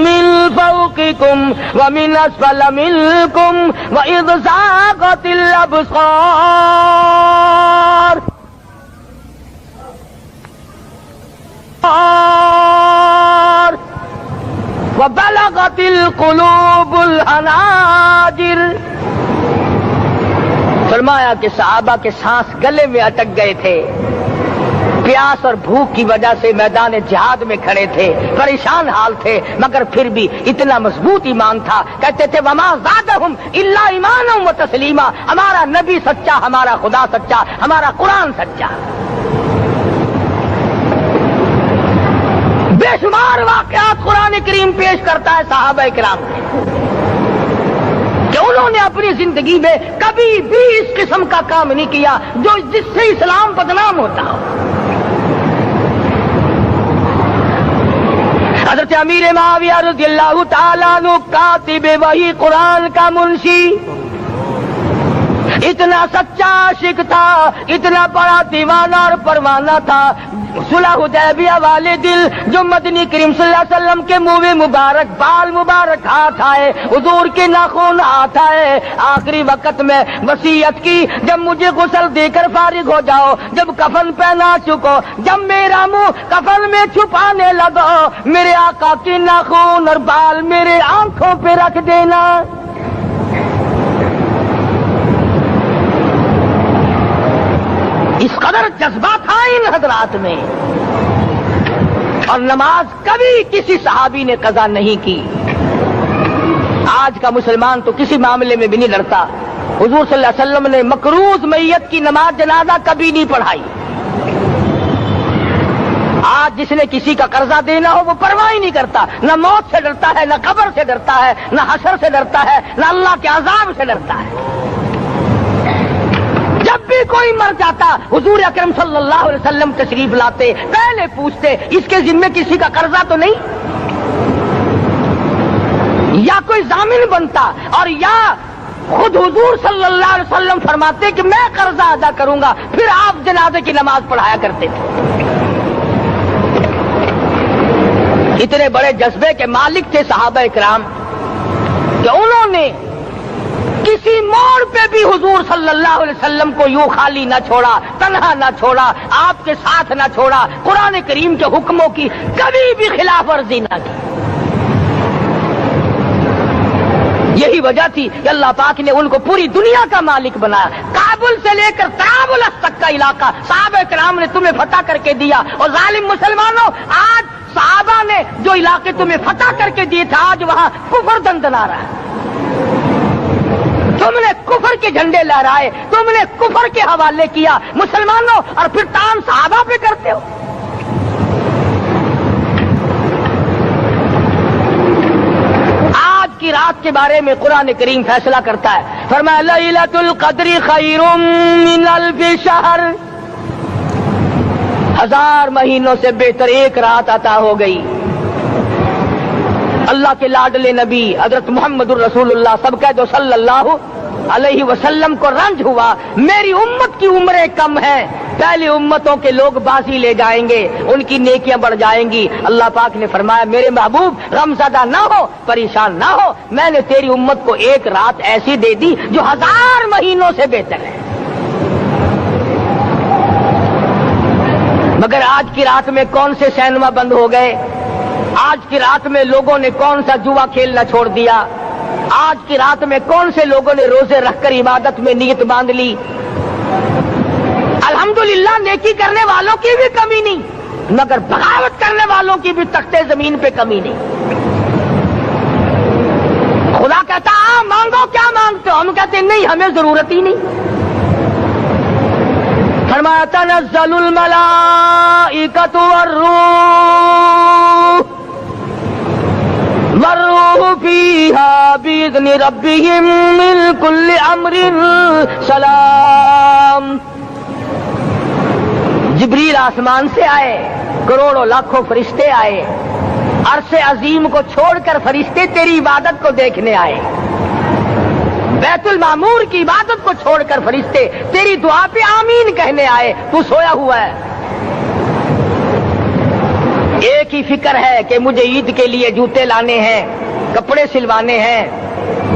[SPEAKER 2] من فوقکم ومن اسفل منکم واذ زاغت الابصار وبلغت القلوب الحناجر۔ فرمایا کہ صحابہ کے سانس گلے میں اٹک گئے تھے، پیاس اور بھوک کی وجہ سے میدان جہاد میں کھڑے تھے، پریشان حال تھے، مگر پھر بھی اتنا مضبوط ایمان تھا، کہتے تھے وما زادہم الا ایمانا و تسلیما، ہمارا نبی سچا، ہمارا خدا سچا، ہمارا قرآن سچا۔ بے شمار واقعات قرآن کریم پیش کرتا ہے صحابہ کرام کے کہ انہوں نے اپنی زندگی میں کبھی بھی اس قسم کا کام نہیں کیا جو جس سے اسلام بدنام ہوتا ہو۔ حضرت امیر معاویہ رضی اللہ تعالیٰ عنہ کاتب وحی قرآن کا منشی، اتنا سچا عاشق تھا، اتنا بڑا دیوانہ اور پروانہ تھا، صلح حدیبیہ والے دل جو مدنی کریم صلی اللہ علیہ وسلم کے منہ مبارک بال مبارک ہاتھ آئے، حضور کے ناخن ہاتھ آئے، آخری وقت میں وصیت کی جب مجھے غسل دے کر فارغ ہو جاؤ، جب کفن پہنا چکو، جب میرا منہ کفن میں چھپانے لگو، میرے آقا کے ناخن اور بال میرے آنکھوں پہ رکھ دینا۔ اس قدر جذبہ تھا ان حضرات میں، اور نماز کبھی کسی صحابی نے قضا نہیں کی۔ آج کا مسلمان تو کسی معاملے میں بھی نہیں ڈرتا۔ حضور صلی اللہ علیہ وسلم نے مقروض میت کی نماز جنازہ کبھی نہیں پڑھائی۔ آج جس نے کسی کا قرضہ دینا ہو وہ پرواہ ہی نہیں کرتا، نہ موت سے ڈرتا ہے، نہ قبر سے ڈرتا ہے، نہ حشر سے ڈرتا ہے، نہ اللہ کے عذاب سے ڈرتا ہے۔ جب بھی کوئی مر جاتا حضور اکرم صلی اللہ علیہ وسلم تشریف لاتے، پہلے پوچھتے اس کے ذمے کسی کا قرضہ تو نہیں، یا کوئی ضامن بنتا، اور یا خود حضور صلی اللہ علیہ وسلم فرماتے کہ میں قرضہ ادا کروں گا، پھر آپ جنازے کی نماز پڑھایا کرتے تھے۔ اتنے بڑے جذبے کے مالک تھے صحابہ کرام کہ انہوں نے کسی موڑ پہ بھی حضور صلی اللہ علیہ وسلم کو یوں خالی نہ چھوڑا، تنہا نہ چھوڑا، آپ کے ساتھ نہ چھوڑا، قرآن کریم کے حکموں کی کبھی بھی خلاف ورزی نہ کی۔ یہی وجہ تھی کہ اللہ پاک نے ان کو پوری دنیا کا مالک بنایا۔ کابل سے لے کر طرابلس تک کا علاقہ صحابہ کرام نے تمہیں فتح کر کے دیا، اور ظالم مسلمانوں آج صحابہ نے جو علاقے تمہیں فتح کر کے دیے تھے آج وہاں کفر دندنا رہا ہے۔ تم نے کفر کے جھنڈے لہرائے، تم نے کفر کے حوالے کیا مسلمانوں، اور پھر تان صحابہ پہ کرتے ہو۔ آج کی رات کے بارے میں قرآن کریم فیصلہ کرتا ہے، فرمایا لیلۃ القدر خیر من الف شہر، 1000 مہینوں سے بہتر ایک رات عطا ہو گئی۔ اللہ کے لاڈلے نبی حضرت محمد الرسول اللہ سب کہہ دو صلی اللہ علیہ وسلم کو رنج ہوا، میری امت کی عمریں کم ہیں، پہلے امتوں کے لوگ بازی لے جائیں گے، ان کی نیکیاں بڑھ جائیں گی۔ اللہ پاک نے فرمایا میرے محبوب غمزدہ نہ ہو، پریشان نہ ہو، میں نے تیری امت کو ایک رات ایسی دے دی جو 1000 مہینوں سے بہتر ہے۔ مگر آج کی رات میں کون سے سینما بند ہو گئے، آج کی رات میں لوگوں نے کون سا جوا کھیلنا چھوڑ دیا، آج کی رات میں کون سے لوگوں نے روزے رکھ کر عبادت میں نیت باندھ لی۔ الحمدللہ نیکی کرنے والوں کی بھی کمی نہیں، مگر بغاوت کرنے والوں کی بھی تختے زمین پہ کمی نہیں۔ خدا کہتا مانگو کیا مانگتے ہو، ہم کہتے ہیں نہیں ہمیں ضرورت ہی نہیں۔ فرمایا تنزل الملائکۃ والروح فیہا بإذن ربہم من کل امر سلام۔ جبریل آسمان سے آئے، کروڑوں لاکھوں فرشتے آئے، عرش عظیم کو چھوڑ کر فرشتے تیری عبادت کو دیکھنے آئے، بیت المعمور کی عبادت کو چھوڑ کر فرشتے تیری دعا پہ آمین کہنے آئے، تو سویا ہوا ہے۔ ایک ہی فکر ہے کہ مجھے عید کے لیے جوتے لانے ہیں، کپڑے سلوانے ہیں،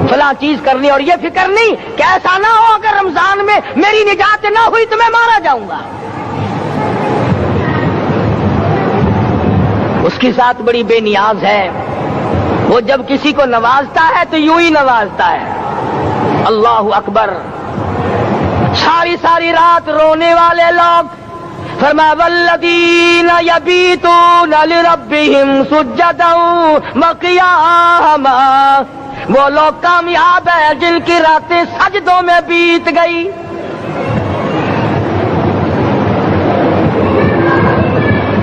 [SPEAKER 2] فلاں چیز کرنی، اور یہ فکر نہیں کہ ایسا نہ ہو اگر رمضان میں میری نجات نہ ہوئی تو میں مارا جاؤں گا۔ اس کی ذات بڑی بے نیاز ہے، وہ جب کسی کو نوازتا ہے تو یوں ہی نوازتا ہے۔ اللہ اکبر۔ ساری ساری رات رونے والے لوگ، فرمایا والذین یبیتون لربہم سجدا وقیاما، وہ لوگ کامیاب ہیں جن کی راتیں سجدوں میں بیت گئی۔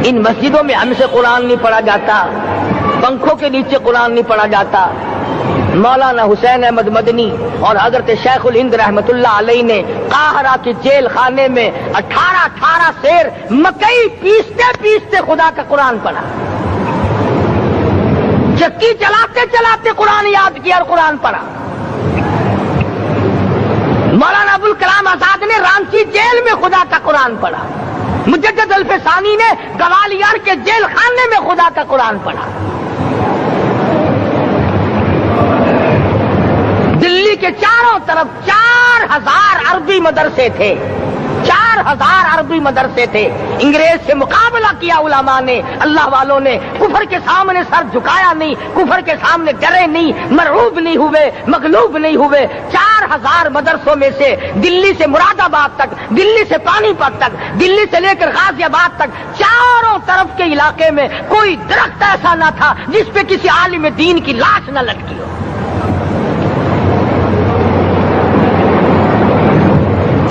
[SPEAKER 2] ان مسجدوں میں ہم سے قرآن نہیں پڑھا جاتا، پنکھوں کے نیچے قرآن نہیں پڑھا جاتا۔ مولانا حسین احمد مدنی اور حضرت شیخ الہند رحمت اللہ علیہ نے قاہرہ کے جیل خانے میں 18 سیر مکئی پیستے پیستے خدا کا قرآن پڑھا، چکی چلاتے چلاتے قرآن یاد کیا اور قرآن پڑھا۔ مولانا ابو قرآن پڑھا، مجدد الفسانی نے گوالیار کے جیل خانے میں خدا کا قرآن پڑھا، دلی کے چاروں طرف 4000 عربی مدرسے تھے، 4000 عربی مدرسے تھے، انگریز سے مقابلہ کیا علماء نے، اللہ والوں نے، کفر کے سامنے سر جھکایا نہیں، کفر کے سامنے ڈرے نہیں، مرعوب نہیں ہوئے، مغلوب نہیں ہوئے۔ 4000 مدرسوں میں سے دلی سے مراد آباد تک، دلی سے پانی پت تک، دلی سے لے کر غازی آباد تک، چاروں طرف کے علاقے میں کوئی درخت ایسا نہ تھا جس پہ کسی عالم دین کی لاش نہ لٹکی ہو۔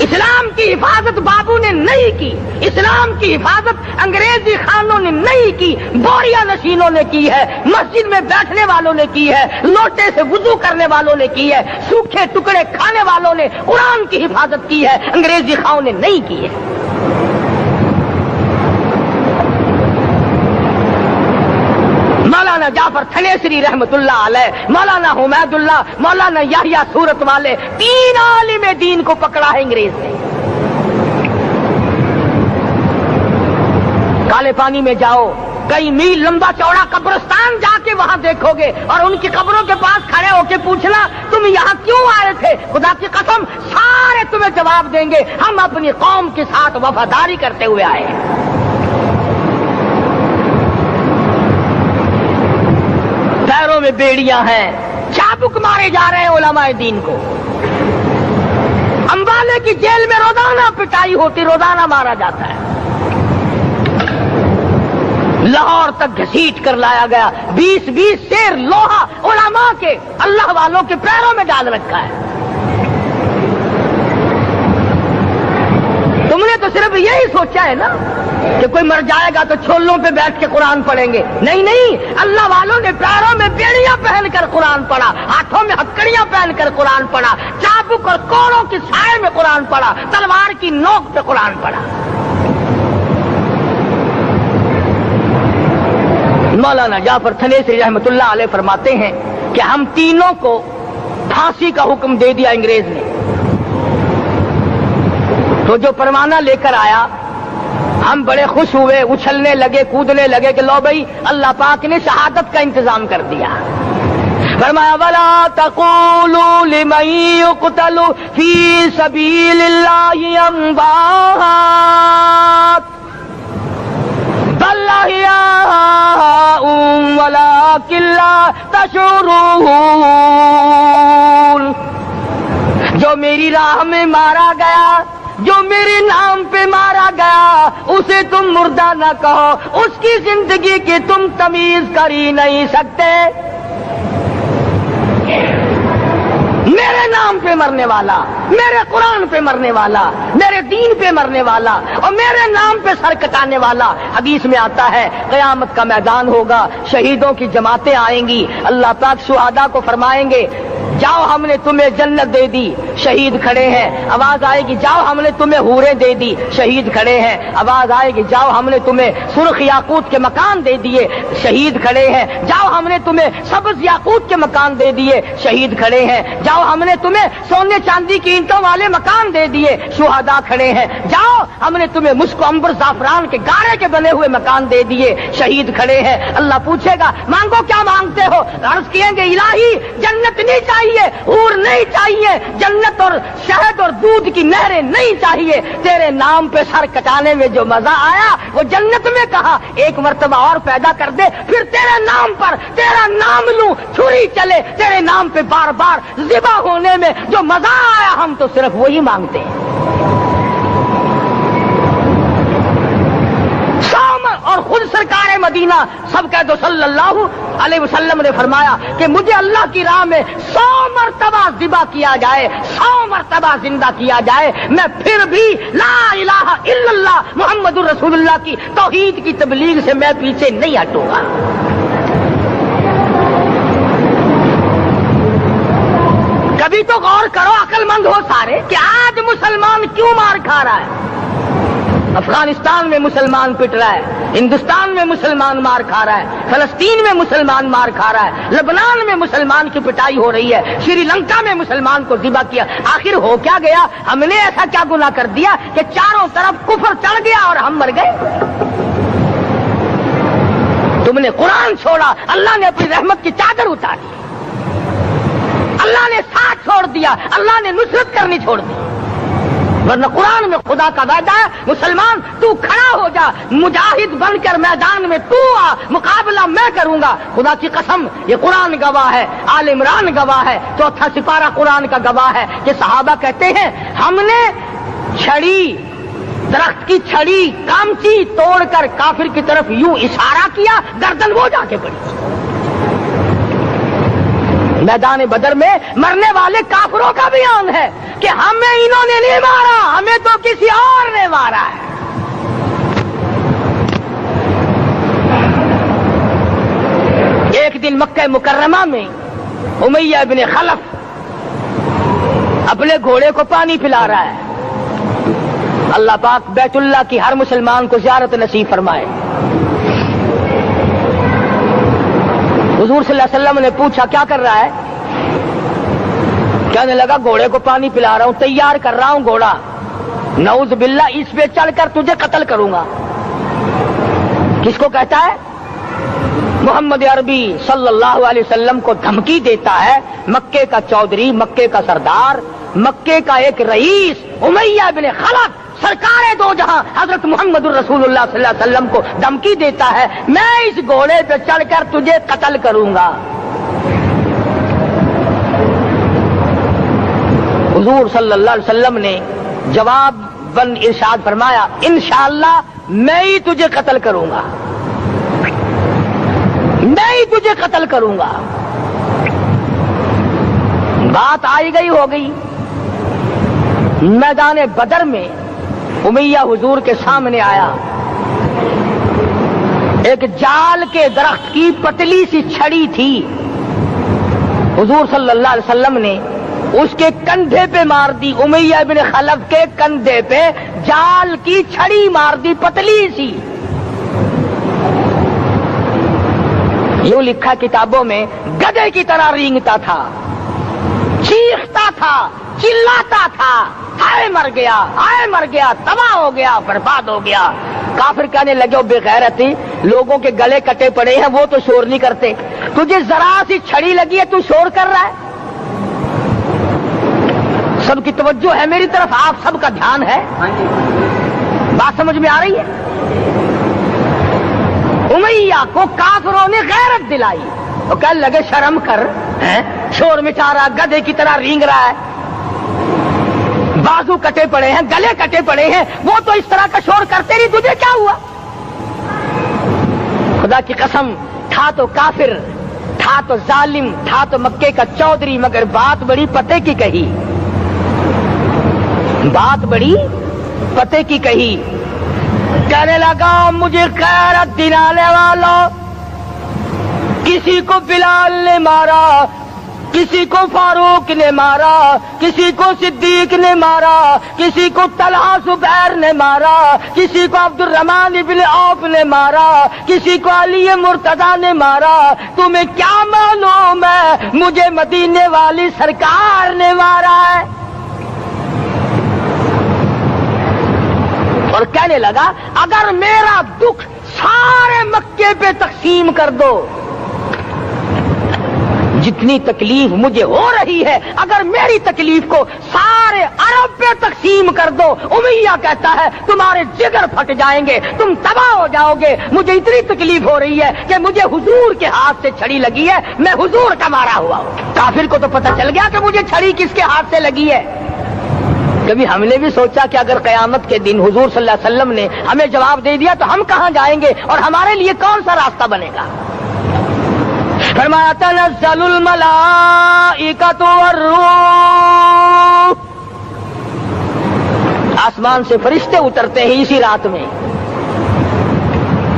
[SPEAKER 2] اسلام کی حفاظت بابو نے نہیں کی، اسلام کی حفاظت انگریزی خانوں نے نہیں کی، بوریا نشینوں نے کی ہے، مسجد میں بیٹھنے والوں نے کی ہے، لوٹے سے وضو کرنے والوں نے کی ہے، سوکھے ٹکڑے کھانے والوں نے قرآن کی حفاظت کی ہے، انگریزی خانوں نے نہیں کی ہے۔ مولانا جعفر تھنیسری رحمت اللہ علیہ، مولانا حمید اللہ، مولانا یحییٰ صورت والے، 3 عالم دین کو پکڑا ہے انگریز نے۔ کالے پانی میں جاؤ، کئی میل لمبا چوڑا قبرستان جا کے وہاں دیکھو گے اور ان کی قبروں کے پاس کھڑے ہو کے پوچھنا تم یہاں کیوں آئے تھے، خدا کی قسم سارے تمہیں جواب دیں گے ہم اپنی قوم کے ساتھ وفاداری کرتے ہوئے آئے ہیں۔ پیروں میں بیڑیاں ہیں، چابک مارے جا رہے ہیں علماء دین کو، امبالے کی جیل میں روزانہ پٹائی ہوتی، روزانہ مارا جاتا ہے، لاہور تک گھسیٹ کر لایا گیا، 20 سیر لوہا علماء کے، اللہ والوں کے پیروں میں ڈال رکھا ہے۔ تم نے تو صرف یہی سوچا ہے نا کہ کوئی مر جائے گا تو چھولوں پہ بیٹھ کے قرآن پڑھیں گے، نہیں نہیں، اللہ والوں نے پیروں میں بیڑیاں پہن کر قرآن پڑھا، ہاتھوں میں ہتکڑیاں پہن کر قرآن پڑھا، چابک اور کوڑوں کی سائے میں قرآن پڑھا، تلوار کی نوک پہ قرآن پڑھا۔ مولانا جعفر تھنیسری رحمت اللہ علیہ فرماتے ہیں کہ ہم تینوں کو پھانسی کا حکم دے دیا انگریز نے، تو جو پروانہ لے کر آیا ہم بڑے خوش ہوئے، اچھلنے لگے، کودنے لگے کہ لو بھائی اللہ پاک نے شہادت کا انتظام کر دیا۔ فرمایا وَلَا تَقُولُوا لِمَن يُقْتَلُ فِي سَبِيلِ اللَّهِ أَمْوَاتٌ بَلْ أَحْيَاءٌ وَلَٰكِن لَّا تَشْعُرُونَ۔ جو میری راہ میں مارا گیا، جو میرے نام پہ مارا گیا، اسے تم مردہ نہ کہو، اس کی زندگی کی تم تمیز کر ہی نہیں سکتے۔ میرے نام پہ مرنے والا، میرے قرآن پہ مرنے والا، میرے دین پہ مرنے والا اور میرے نام پہ سر کٹانے والا، حدیث میں آتا ہے قیامت کا میدان ہوگا، شہیدوں کی جماعتیں آئیں گی، اللہ پاک شہداء کو فرمائیں گے جاؤ ہم نے تمہیں جنت دے دی، شہید کھڑے ہیں، آواز آئے گی جاؤ ہم نے تمہیں حوریں دے دی، شہید کھڑے ہیں، آواز آئے گی جاؤ ہم نے تمہیں سرخ یاقوت کے مکان دے دیے، شہید کھڑے ہیں، جاؤ ہم نے تمہیں سبز یاقوت کے مکان دے دیے، شہید کھڑے ہیں، جاؤ ہم نے تمہیں سونے چاندی کی اینٹوں والے مکان دے دیے، شہداء کھڑے ہیں، جاؤ ہم نے تمہیں مشک عنبر زعفران کے گارے کے بنے ہوئے مکان دے دیے، شہید کھڑے ہیں۔ اللہ پوچھے گا مانگو کیا مانگتے ہو، عرض کہیں گے الہی جنت نہیں چاہیے، حور نہیں چاہیے، جنت اور شہد اور دودھ کی نہریں نہیں چاہیے، تیرے نام پہ سر کٹانے میں جو مزہ آیا وہ جنت میں کہا، ایک مرتبہ اور پیدا کر دے پھر تیرے نام پر تیرا نام لوں، چھری چلے تیرے نام پہ بار بار ذبح ہونے میں جو مزہ آیا، ہم تو صرف وہی مانگتے ہیں۔ اور خود سرکار مدینہ سب کہہ دو صلی اللہ علیہ وسلم نے فرمایا کہ مجھے اللہ کی راہ میں 100 مرتبہ ذبح کیا جائے، 100 مرتبہ زندہ کیا جائے، میں پھر بھی لا الہ الا اللہ محمد الرسول اللہ کی توحید کی تبلیغ سے میں پیچھے نہیں ہٹوں گا۔ کبھی تو غور کرو عقل مند ہو سارے کہ آج مسلمان کیوں مار کھا رہا ہے؟ افغانستان میں مسلمان پٹ رہا ہے، ہندوستان میں مسلمان مار کھا رہا ہے، فلسطین میں مسلمان مار کھا رہا ہے، لبنان میں مسلمان کی پٹائی ہو رہی ہے، شری لنکا میں مسلمان کو ذبح کیا. آخر ہو کیا گیا؟ ہم نے ایسا کیا گناہ کر دیا کہ چاروں طرف کفر چڑھ گیا اور ہم مر گئے؟ تم نے قرآن چھوڑا، اللہ نے اپنی رحمت کی چادر اتاری، اللہ نے ساتھ چھوڑ دیا، اللہ نے نصرت کرنی چھوڑ دی. ورنہ قرآن میں خدا کا وعدہ ہے، مسلمان تو کھڑا ہو جا، مجاہد بن کر میدان میں تو آ، مقابلہ میں کروں گا. خدا کی قسم یہ قرآن گواہ ہے، آل عمران گواہ ہے، چوتھا سپارہ قرآن کا گواہ ہے کہ صحابہ کہتے ہیں ہم نے چھڑی، درخت کی چھڑی کامچی توڑ کر کافر کی طرف یوں اشارہ کیا، گردن وہ جا کے پڑی. میدان بدر میں مرنے والے کافروں کا بیان ہے کہ ہمیں انہوں نے نہیں مارا، ہمیں تو کسی اور نے مارا ہے. ایک دن مکہ مکرمہ میں امیہ ابن خلف اپنے گھوڑے کو پانی پلا رہا ہے. اللہ پاک بیت اللہ کی ہر مسلمان کو زیارت نصیب فرمائے. حضور صلی اللہ علیہ وسلم نے پوچھا کیا کر رہا ہے؟ کہنے لگا گھوڑے کو پانی پلا رہا ہوں، تیار کر رہا ہوں گھوڑا، نعوذ باللہ اس پہ چڑھ کر تجھے قتل کروں گا. کس کو کہتا ہے؟ محمد عربی صلی اللہ علیہ وسلم کو دھمکی دیتا ہے. مکے کا چودھری، مکے کا سردار، مکے کا ایک رئیس امیہ بن خلف سرکار دو جہاں حضرت محمد الرسول اللہ صلی اللہ علیہ وسلم کو دھمکی دیتا ہے میں اس گھوڑے پہ چڑھ کر تجھے قتل کروں گا. حضور صلی اللہ علیہ وسلم نے جواب بن ارشاد فرمایا انشاءاللہ میں ہی تجھے قتل کروں گا، میں ہی تجھے قتل کروں گا. بات آئی گئی ہو گئی. میدان بدر میں امیہ حضور کے سامنے آیا، ایک جال کے درخت کی پتلی سی چھڑی تھی. حضور صلی اللہ علیہ وسلم نے اس کے کندھے پہ مار دی، امیہ بن خلف کے کندھے پہ جال کی چھڑی مار دی پتلی سی. یوں لکھا کتابوں میں گدھے کی طرح رینگتا تھا، چیختا تھا، چلاتا تھا، ہائے مر گیا، ہائے مر گیا، تباہ ہو گیا، برباد ہو گیا. کافر کہنے لگے بے غیرتی، لوگوں کے گلے کٹے پڑے ہیں وہ تو شور نہیں کرتے، تجھے ذرا سی چھڑی لگی ہے تو شور کر رہا ہے. سب کی توجہ ہے میری طرف، آپ سب کا دھیان ہے، بات سمجھ میں آ رہی ہے؟ امیہ کو کافروں نے غیرت دلائی، وہ کہنے لگے شرم کر، شور مچا رہا، گدھے کی طرح رینگ رہا ہے، بازو کٹے پڑے ہیں، گلے کٹے پڑے ہیں، وہ تو اس طرح کا شور کرتے نہیں، تجھے کیا ہوا؟ خدا کی قسم تھا تو کافر، تھا تو ظالم، تھا تو مکے کا چودھری، مگر بات بڑی پتے کی کہی، بات بڑی پتے کی کہی. کہنے لگا مجھے غیرت دلانے والوں، کسی کو بلال نے مارا، کسی کو فاروق نے مارا، کسی کو صدیق نے مارا، کسی کو طلحہ زبیر نے مارا، کسی کو عبد الرحمن ابن عوف نے مارا، کسی کو علی مرتضی نے مارا، تمہیں کیا معلوم ہے مجھے مدینے والی سرکار نے مارا ہے. اور کہنے لگا اگر میرا دکھ سارے مکے پہ تقسیم کر دو، جتنی تکلیف مجھے ہو رہی ہے اگر میری تکلیف کو سارے عرب پہ تقسیم کر دو، امیہ کہتا ہے تمہارے جگر پھٹ جائیں گے، تم تباہ ہو جاؤ گے. مجھے اتنی تکلیف ہو رہی ہے کہ مجھے حضور کے ہاتھ سے چھڑی لگی ہے، میں حضور کا مارا ہوا ہوں. کافر کو تو پتہ چل گیا کہ مجھے چھڑی کس کے ہاتھ سے لگی ہے. کبھی ہم نے بھی سوچا کہ اگر قیامت کے دن حضور صلی اللہ علیہ وسلم نے ہمیں جواب دے دیا تو ہم کہاں جائیں گے اور ہمارے لیے کون سا راستہ بنے گا؟ فرمایا تنزل الملائکۃ والروح، آسمان سے فرشتے اترتے ہیں اسی رات میں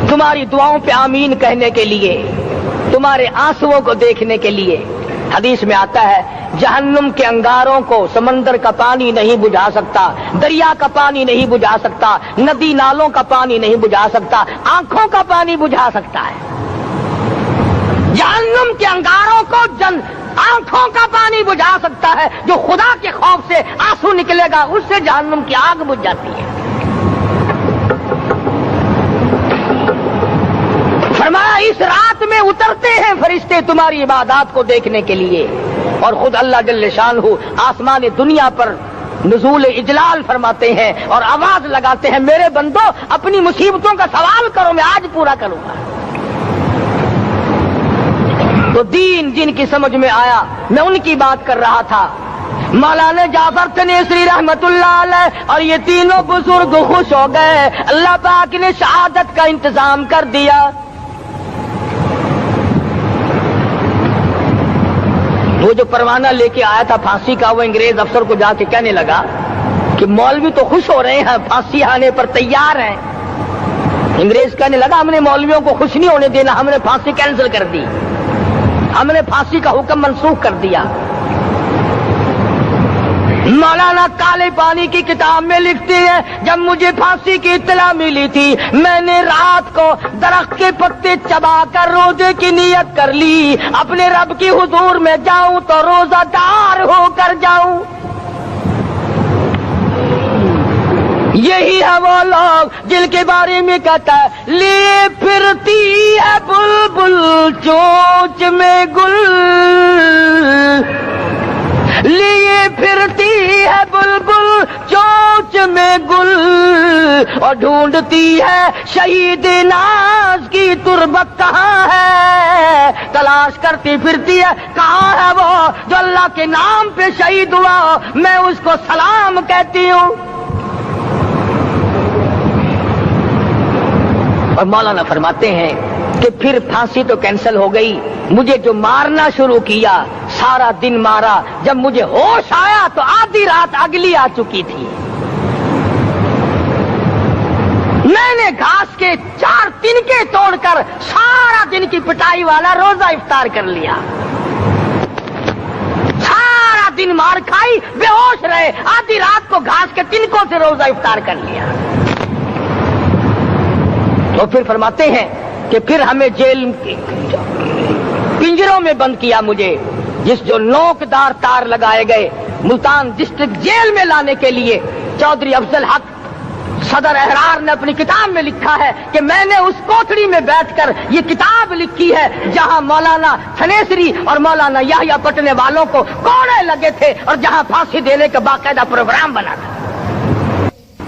[SPEAKER 2] تمہاری دعاؤں پہ آمین کہنے کے لیے، تمہارے آنسوؤں کو دیکھنے کے لیے. حدیث میں آتا ہے جہنم کے انگاروں کو سمندر کا پانی نہیں بجھا سکتا، دریا کا پانی نہیں بجھا سکتا، ندی نالوں کا پانی نہیں بجھا سکتا، آنکھوں کا پانی بجھا سکتا ہے۔ جہنم کے انگاروں کو آنکھوں کا پانی بجھا سکتا ہے، جو خدا کے خوف سے آنسو نکلے گا اس سے جہنم کی آگ بجھ جاتی ہے۔ فرمایا اس رات میں اترتے ہیں فرشتے تمہاری عبادات کو دیکھنے کے لیے، اور خود اللہ جل شانہ آسمان دنیا پر نزول اجلال فرماتے ہیں اور آواز لگاتے ہیں میرے بندو اپنی مصیبتوں کا سوال کرو، میں آج پورا کروں گا۔ تو دین جن کی سمجھ میں آیا میں ان کی بات کر رہا تھا، مولانا جعفر تنیسری رحمت اللہ علیہ اور یہ تینوں بزرگ خوش ہو گئے، اللہ پاک نے شہادت کا انتظام کر دیا۔ وہ جو پروانہ لے کے آیا تھا پھانسی کا، وہ انگریز افسر کو جا کے کہنے لگا کہ مولوی تو خوش ہو رہے ہیں، پھانسی آنے پر تیار ہیں۔ انگریز کہنے لگا ہم نے مولویوں کو خوش نہیں ہونے دینا، ہم نے پھانسی کینسل کر دی، ہم نے پھانسی کا حکم منسوخ کر دیا۔ مولانا کالے پانی کی کتاب میں لکھتے ہیں جب مجھے پھانسی کی اطلاع ملی تھی میں نے رات کو درخت کے پتے چبا کر روزے کی نیت کر لی، اپنے رب کی حضور میں جاؤں تو روزہ دار ہو کر جاؤں۔ یہی ہے وہ لوگ جن کے بارے میں کہتا ہے لیے پھرتی ہے بلبل چونچ میں گل، لیے پھرتی ہے بلبل چونچ میں گل، اور ڈھونڈتی ہے شہید ناز کی تربت کہاں ہے، تلاش کرتی پھرتی ہے کہاں ہے وہ جو اللہ کے نام پہ شہید ہوا، میں اس کو سلام کہتی ہوں۔ اور مولانا فرماتے ہیں کہ پھر پھانسی تو کینسل ہو گئی، مجھے جو مارنا شروع کیا سارا دن مارا، جب مجھے ہوش آیا تو آدھی رات اگلی آ چکی تھی۔ میں نے گھاس کے 4 تنکے توڑ کر سارا دن کی پٹائی والا روزہ افطار کر لیا، سارا دن مار کھائی، بے ہوش رہے، آدھی رات کو گھاس کے تنکوں سے روزہ افطار کر لیا۔ تو پھر فرماتے ہیں کہ پھر ہمیں جیل پنجروں میں بند کیا، مجھے جس جو نوکدار تار لگائے گئے ملتان ڈسٹرکٹ جیل میں لانے کے لیے۔ چودھری افضل حق صدر احرار نے اپنی کتاب میں لکھا ہے کہ میں نے اس کوٹڑی میں بیٹھ کر یہ کتاب لکھی ہے جہاں مولانا تھنیسری اور مولانا یحییٰ پٹنے والوں کو کوڑے لگے تھے اور جہاں پھانسی دینے کا باقاعدہ پروگرام بنا تھا۔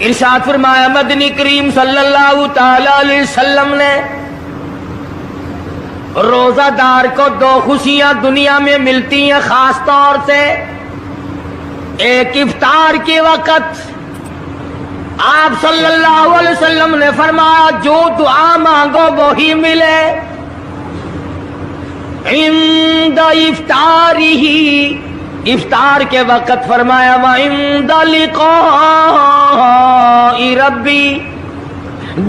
[SPEAKER 2] ارشاد فرمایا مدنی کریم صلی اللہ تعالی علیہ وسلم نے روزہ دار کو 2 خوشیاں دنیا میں ملتی ہیں خاص طور سے، ایک افطار کے وقت آپ صلی اللہ علیہ وسلم نے فرمایا جو دعا مانگو وہی ملے، عند افطارہ، افطار کے وقت فرمایا وعند لقاء ربی،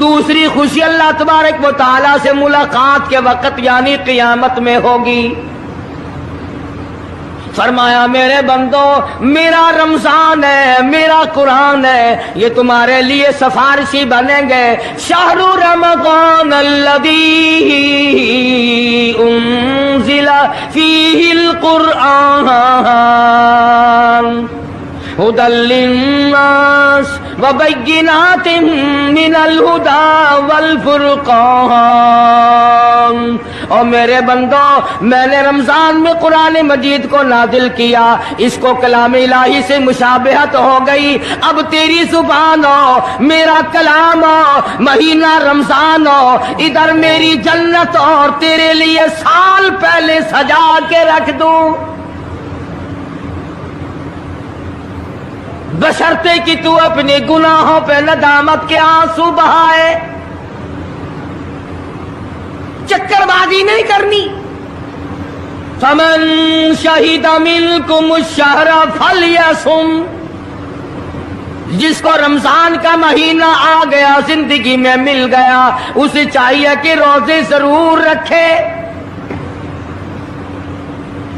[SPEAKER 2] دوسری خوشی اللہ تبارک و تعالی سے ملاقات کے وقت یعنی قیامت میں ہوگی۔ فرمایا میرے بندو میرا رمضان ہے، میرا قرآن ہے، یہ تمہارے لیے سفارشی بنیں گے۔ شہر رمضان الذی انزل فیہ القرآن ہدی للناس وبینات من الہدی والفرقان۔ اور میرے بندو میں نے رمضان میں قرآن مجید کو نازل کیا، اس کو کلام الہی سے مشابہت ہو گئی، اب تیری زبان ہو میرا کلام ہو، مہینہ رمضان ہو، ادھر میری جنت اور تیرے لیے سال پہلے سجا کے رکھ دوں، بشرطے کہ تو اپنے گناہوں پہ ندامت کے آنسو بہائے، چکر بازی نہیں کرنی۔ فمن شہد منکم الشہر فلیصم، جس کو رمضان کا مہینہ آ گیا زندگی میں مل گیا اسے چاہیے کہ روزے ضرور رکھے۔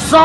[SPEAKER 2] 100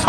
[SPEAKER 2] 100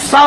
[SPEAKER 2] 100